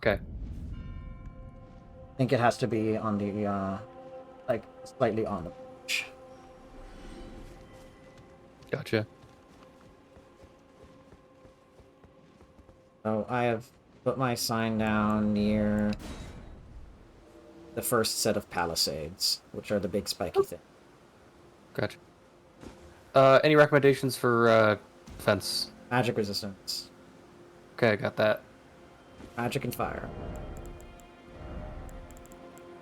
Okay. I think it has to be on the like slightly on the edge. Gotcha. So I have put my sign down near the first set of palisades, which are the big spiky thing. Gotcha. Any recommendations for defense? Magic resistance. Okay, I got that. Magic and fire.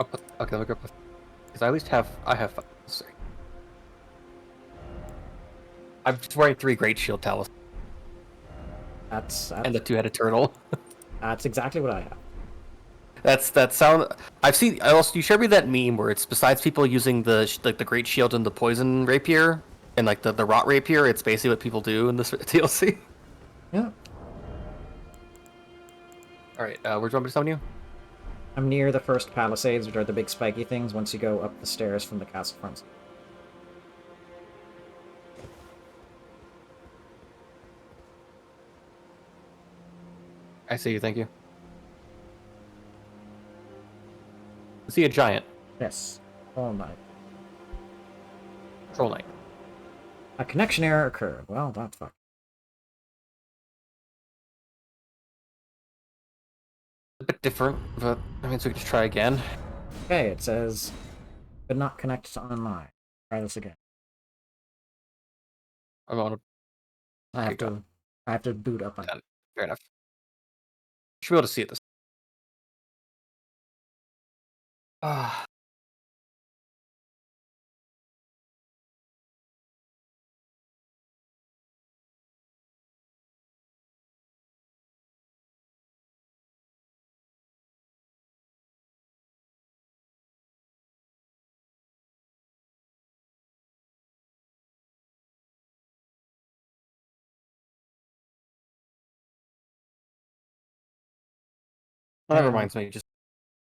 Okay, let me go because I at least have. Sorry. I'm just wearing 3 Great Shield Talismans That's and the that's 2-headed turtle. that's exactly what I have. That sound. I've seen. Also, you showed me that meme where it's besides people using the Great Shield and the Poison Rapier and like the Rot Rapier, it's basically what people do in this DLC. Yeah. All right, where do you want me to summon you? I'm near the first palisades, which are the big spiky things once you go up the stairs from the castle front. I see you. Thank you. I see a giant Yes. Oh my. troll knight. A connection error occurred. Well, that's fuck. A bit different, but I mean, so we can just try again. Okay, it says could not connect to online. Try this again. I'm on. I have to boot up on. Fair enough. You should be able to see it this. Ah. That And reminds me, just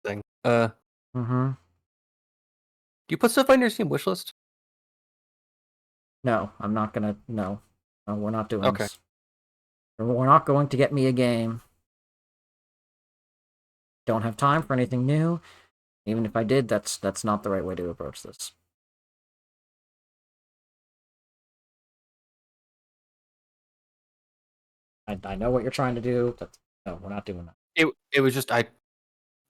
thing. mm-hmm. Do you put stuff on your Steam wish list? No, I'm not gonna. No, no, we're not doing Okay. this. We're not going to get me a game. Don't have time for anything new. Even if I did, that's not the right way to approach this. I know what you're trying to do. No, we're not doing that. It was just I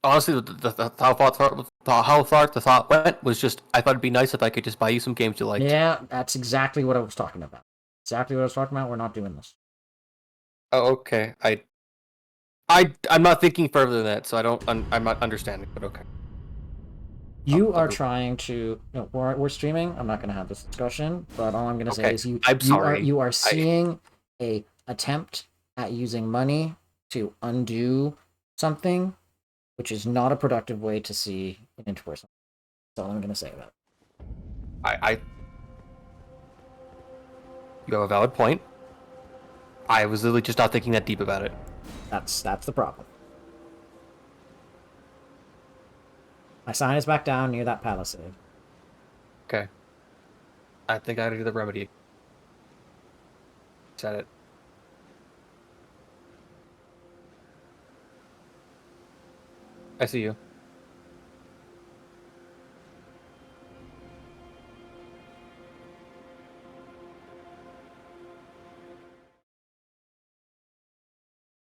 honestly how far the thought went was just I thought it'd be nice if I could just buy you some games you liked. Yeah, that's exactly what I was talking about. Exactly what I was talking about. We're not doing this. Oh, okay. I'm not thinking further than that, so I'm not understanding. But okay. You are trying to. No, we're streaming. I'm not going to have this discussion. But all I'm going to say is I'm sorry. you are seeing a attempt at using money to undo something, which is not a productive way to see an interpersonal. That's all I'm going to say about it. I you have a valid point. I was literally just not thinking that deep about it. That's the problem. My sign is back down near that palisade. Okay. I think I gotta do the remedy. Said it. I see you.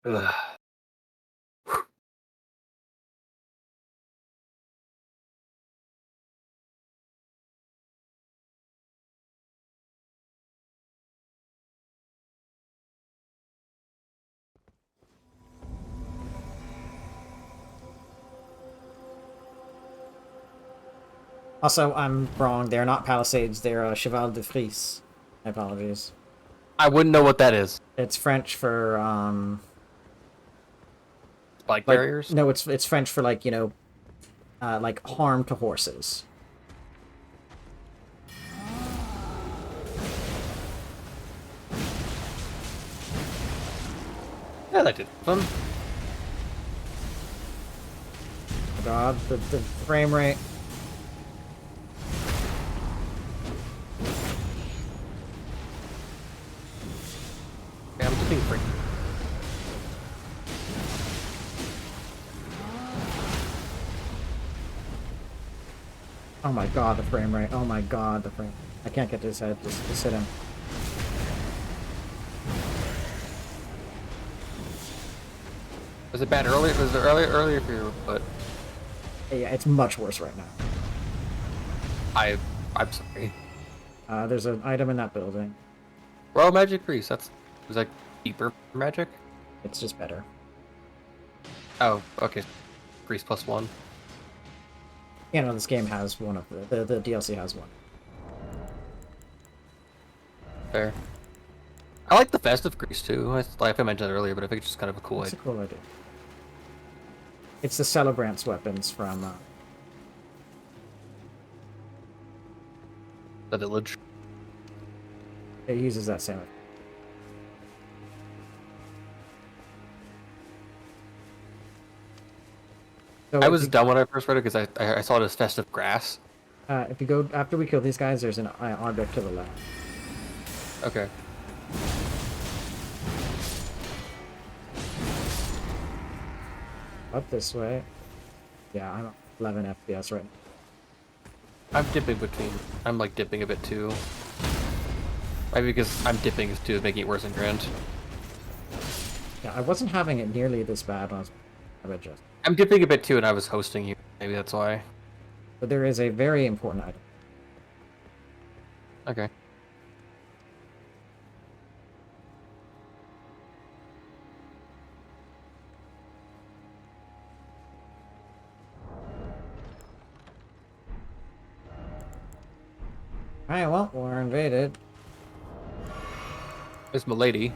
Ugh. Also, I'm wrong. They're not palisades. They're cheval de frise. My apologies. I wouldn't know what that is. It's French for Spike like barriers? no, it's French for like like harm to horses. Yeah, that did fun. Oh God, the frame rate. Yeah, I'm just being free. Oh my god, the frame rate. Oh my god, the frame. I can't get to his head. Just sit him. Was it bad earlier? Was it earlier for you? But Yeah, it's much worse right now. I'm sorry. There's an item in that building. Royal Magic Grease. That's was like deeper magic. It's just better. Oh, okay. Grease +1. You know, this game has one of the DLC has one. Fair. I like the festive grease too. Like I mentioned earlier, but I think it's just kind of a cool It's a idea. cool idea. It's the Celebrant's weapons from The village. it uses that same. So I was dumb when I first read it because I saw it as festive grass. if you go after we kill these guys, there's an object to the left. Okay. Up this way. Yeah, I'm 11 FPS right now. I'm dipping between. I'm like dipping a bit too. Maybe because I'm dipping is too, making it worse in Grand. Yeah, I wasn't having it nearly this bad when I was just. I'm dipping a bit too, and I was hosting you. Maybe that's why. But there is a very important item. Okay. Alright, well, we're invaded. It's Milady.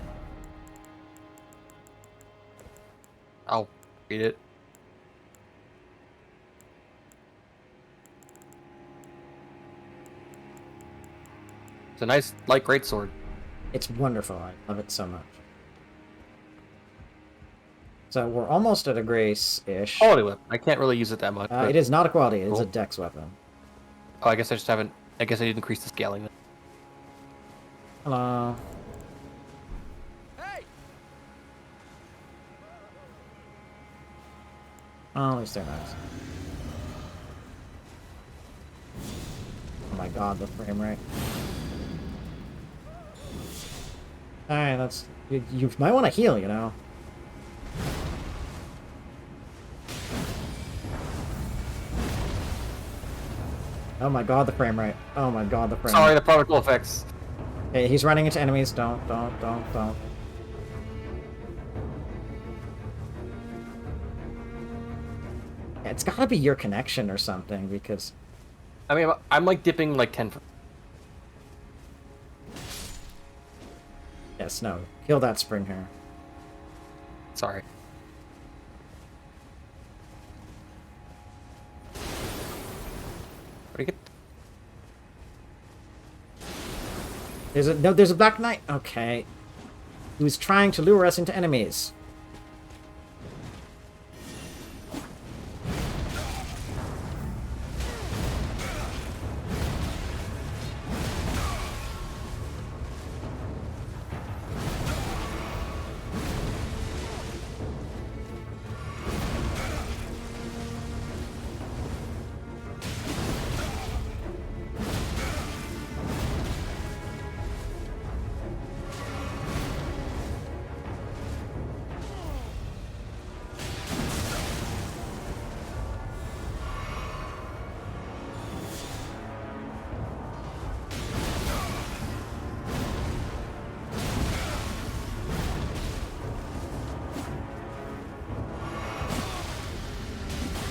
I'll read it. It's a nice light greatsword. It's wonderful. I love it so much. So we're almost at a grace-ish. Quality weapon. I can't really use it that much. But... It is not a quality. It's Cool. a dex weapon. Oh, I guess I just haven't. I guess I didn't increase the scaling. Then. Hello. Hey! Oh, at least they're nice. Oh my god, the frame rate. Alright, that's... You might want to heal, you know? Oh my god, the frame rate. Oh my god, the frame Sorry, rate. the particle effects. Hey, he's running into enemies. Don't. Yeah, it's gotta be your connection or something, because... I mean, I'm like dipping like 10. Yes, no. Kill that spring hair. Sorry. What do you get? There's a Black Knight. Okay. He was trying to lure us into enemies.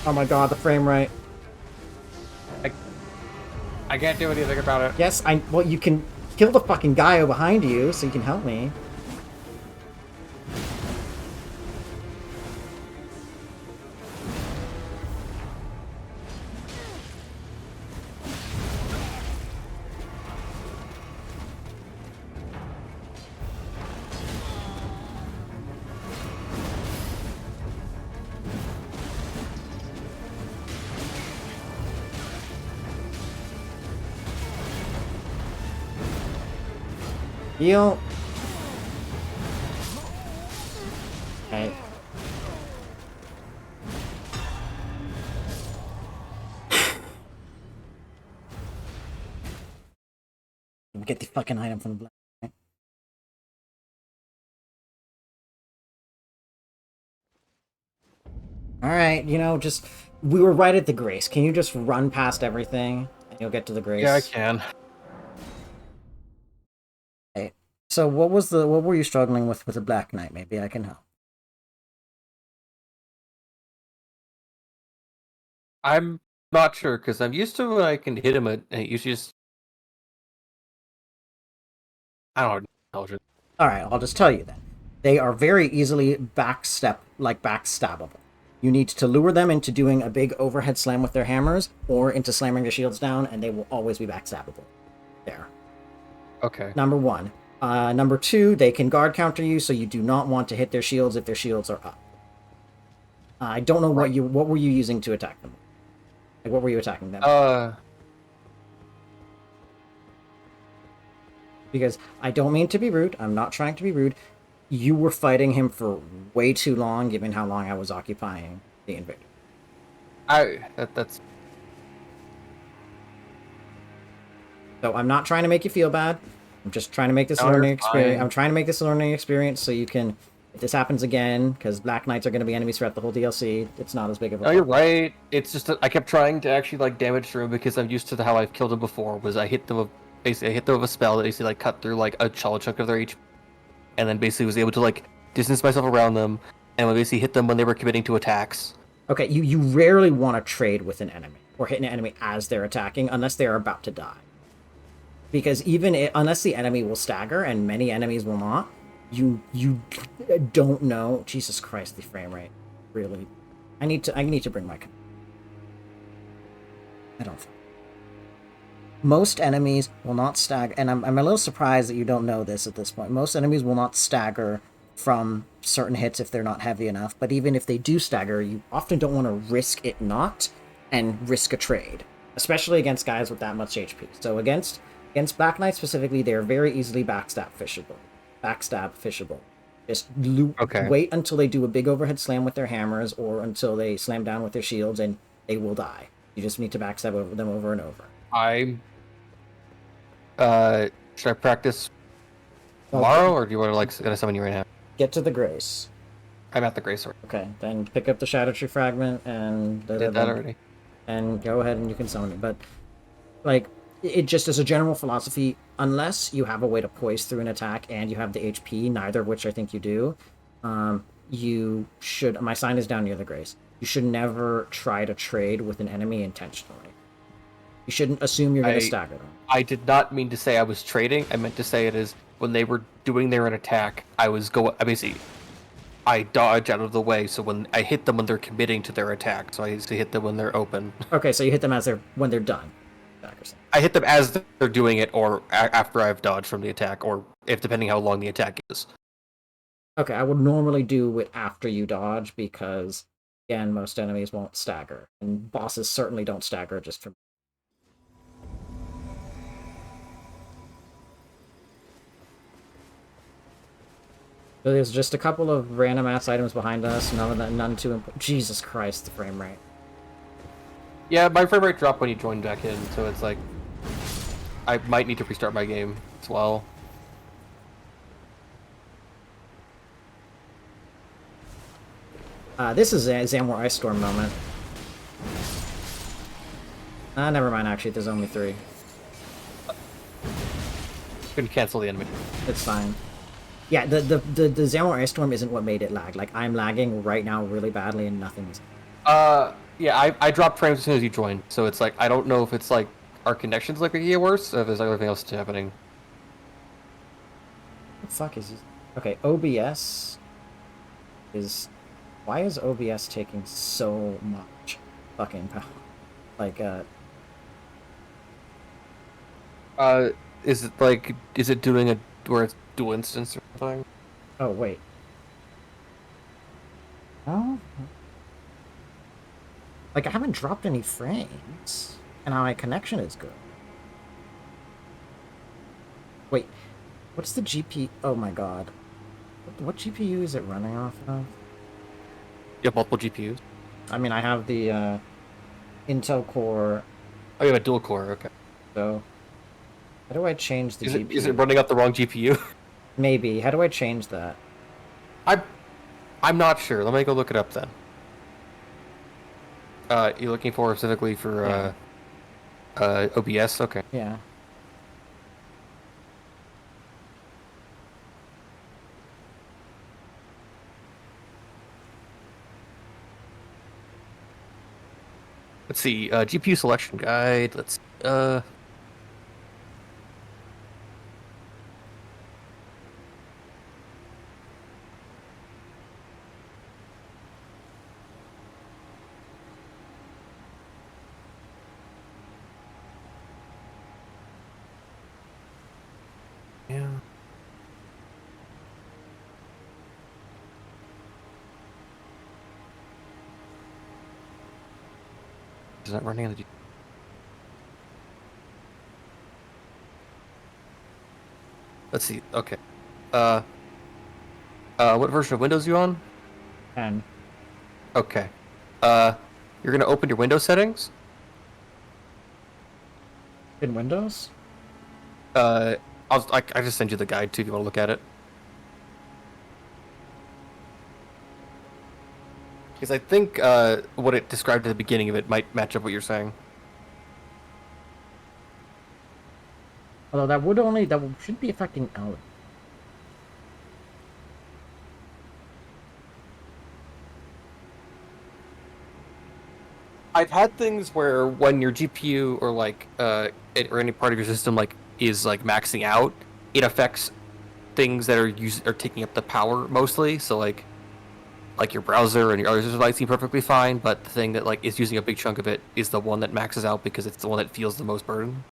Oh my god, the frame rate. I can't do anything about it. Yes, well, you can kill the fucking guy behind you, so you can help me. Heal. Okay. get the fucking item from the Black Knight. Alright, just... We were right at the Grace. Can you just run past everything, and you'll get to the Grace? Yeah, I can. Okay. So what were you struggling with the Black Knight? Maybe I can help. I'm not sure, because I'm used to when I can hit him, and it usually just... I don't know, intelligent. Alright, I'll just tell you then. They are very easily backstabbable. You need to lure them into doing a big overhead slam with their hammers, or into slamming their shields down, and they will always be backstabbable. There. Okay. Number one. Number two, they can guard counter you, so you do not want to hit their shields if their shields are up. I don't know what were you using to attack them? Like, what were you attacking them? Because I don't mean to be rude. I'm not trying to be rude. You were fighting him for way too long, given how long I was occupying the invader. That's... So I'm not trying to make you feel bad. I'm just trying to make this a learning experience. I'm trying to make this a learning experience so you can, if this happens again, because Black Knights are going to be enemies throughout the whole DLC, it's not as big of a... No, you're right. It's just that I kept trying to actually like damage through him because I'm used to how I've killed him before. Was I hit them with a spell that basically like cut through like a solid chunk of their HP, and then basically was able to like distance myself around them, and would basically hit them when they were committing to attacks. Okay, you rarely want to trade with an enemy or hit an enemy as they're attacking unless they are about to die. Because unless the enemy will stagger, and many enemies will not, you don't know. Jesus Christ, the frame rate, really. I need to bring my... I don't think. Most enemies will not stagger, and I'm a little surprised that you don't know this at this point. Most enemies will not stagger from certain hits if they're not heavy enough, but even if they do stagger, you often don't want to risk it not and risk a trade, especially against guys with that much HP. So against Black Knight specifically, they're very easily backstab fishable. Just wait until they do a big overhead slam with their hammers, or until they slam down with their shields, and they will die. You just need to backstab them over and over. Should I practice tomorrow, or do you want to like gonna summon you right now? Get to the Grace. I'm at the Grace already. Okay, then pick up the Shadow Tree Fragment and... Did that already. And go ahead and you can summon it. But, like, it just as a general philosophy, unless you have a way to poise through an attack and you have the HP, neither of which I think you do, you should... My sign is down near the Grace. You should never try to trade with an enemy intentionally. You shouldn't assume you're going to stagger them. I did not mean to say I was trading. I meant to say it is when they were doing their own attack, I dodge out of the way, so when I hit them when they're committing to their attack, so I used to hit them when they're open. Okay, so you hit them when they're done. I hit them as they're doing it, or after I've dodged from the attack, or if depending how long the attack is. Okay, I would normally do it after you dodge, because, again, most enemies won't stagger. And bosses certainly don't stagger just from... So there's just a couple of random ass items behind us, none too important. Jesus Christ, the frame rate. Yeah, my frame rate dropped when you joined back in, so it's like... I might need to restart my game as well. This is a Zamor Ice Storm moment. Never mind, actually, there's only 3. Couldn't cancel the enemy. It's fine. Yeah, the Zamor Ice Storm isn't what made it lag. Like, I'm lagging right now really badly and nothing's... Yeah, I dropped frames as soon as you joined, so it's like, I don't know if it's like, our connection's like making it worse, or if there's like anything else happening. What the fuck is this? Okay, OBS is... Why is OBS taking so much fucking power? Like, is it doing where it's dual instance or something? Oh, wait. Oh? Like, I haven't dropped any frames, and my connection is good. Wait, what's the GPU? Oh my god. What GPU is it running off of? You have multiple GPUs? I mean, I have the Intel Core. Oh, you have a dual core, okay. So, How do I change the GPU? Is it running up the wrong GPU? Maybe. How do I change that? I'm not sure. Let me go look it up then. You're looking for specifically for OBS? Okay. Yeah. Let's see. GPU selection guide. Let's. Yeah. Is that running on the? Let's see. Okay. What version of Windows are you on? 10. Okay. You're gonna open your Windows settings. In Windows? I just send you the guide too if you want to look at it. Because I think what it described at the beginning of it might match up what you're saying. Although that should be affecting Elden. I've had things where when your GPU or like or any part of your system like is like maxing out, it affects things that are taking up the power mostly. So like your browser and your other systems might seem perfectly fine, but the thing that like is using a big chunk of it is the one that maxes out because it's the one that feels the most burden.